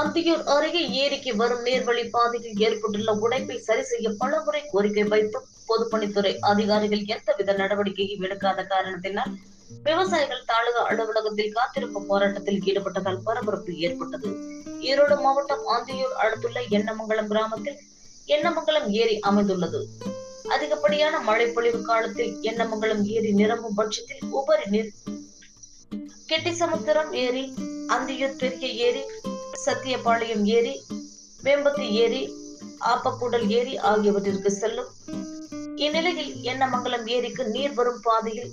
அந்தியூர் அருகே ஏரிக்கு வரும் நீர்வழி பாதையில் ஏற்பட்டுள்ள உடைப்பை சரி செய்ய பலமுறை கோரிக்கை வைத்தும் பொதுப்பணித்துறை அதிகாரிகள் எந்தவித நடவடிக்கையும் எடுக்காத காரணத்தினால் விவசாயிகள் தாலுகா அலுவலகத்தில் காத்திருப்பு போராட்டத்தில் ஈடுபட்டதால் பரபரப்பு ஏற்பட்டது. ஈரோடு மாவட்டம் அந்தியூர் அடுத்துள்ள எண்ணமங்கலம் கிராமத்தில் எண்ணமங்கலம் ஏரி அமைந்துள்ளது. அதிகப்படியான மழை பொழிவு காலத்தில் எண்ணமங்கலம் ஏரி நிரம்பும் பட்சத்தில் உபரி நீர் கெட்டிசமுத்திரம் ஏரி, அந்தியூர் பெரிய ஏரி, சத்தியபாளையம் ஏரி, வேம்பத்தி ஏரி, ஆப்பக்கூடல் ஏரி ஆகியவற்றிற்கு செல்லும். இந்நிலையில் எண்ணமங்கலம் ஏரிக்கு நீர் வரும் பாதையில்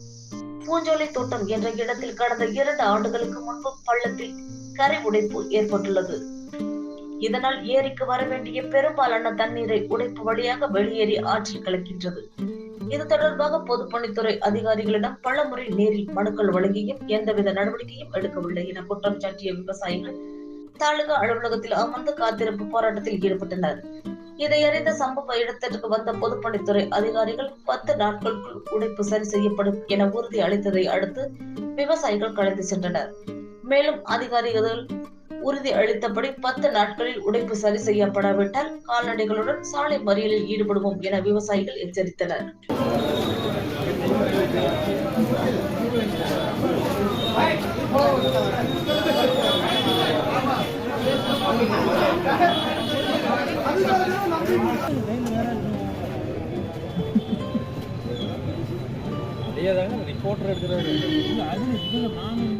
பூஞ்சோலை தோட்டம் என்ற இடத்தில் கடந்த 2 ஆண்டுகளுக்கு முன்பு பள்ளத்தில் கரை உடைப்பு ஏற்பட்டுள்ளது. இதனால் ஏரிக்கு வர வேண்டிய பெரும்பாலான தண்ணீரை உடைப்பு வழியாக வெளியேறி ஆற்றில் கலக்கின்றது. இது தொடர்பாக பொதுப்பணித்துறை அதிகாரிகளிடம் பலமுறை நேரில் மனுக்கள் வழங்கியும் எந்தவித நடவடிக்கையும் எடுக்கவில்லை என குற்றம் சாட்டிய விவசாயிகள் தாலுகா அலுவலகத்தில் அமர்ந்து காத்திருப்பு போராட்டத்தில் ஈடுபட்டனர். இதையறிந்த சம்பவ இடத்திற்கு வந்த பொதுப்பணித்துறை அதிகாரிகள் 10 நாட்களுக்குள் உடைப்பு சரி செய்யப்படும் என உறுதி அளித்ததை அடுத்து விவசாயிகள் கலைந்து சென்றனர். மேலும் அதிகாரிகள் உறுதி அளித்தபடி 10 நாட்களில் உடைப்பு சரி செய்யப்படாவிட்டால் கால்நடைகளுடன் சாலை மறியலில் ஈடுபடுவோம் என விவசாயிகள் எச்சரித்தனர். ரிப்போர்ட்டர் எடுக்கிறாரு.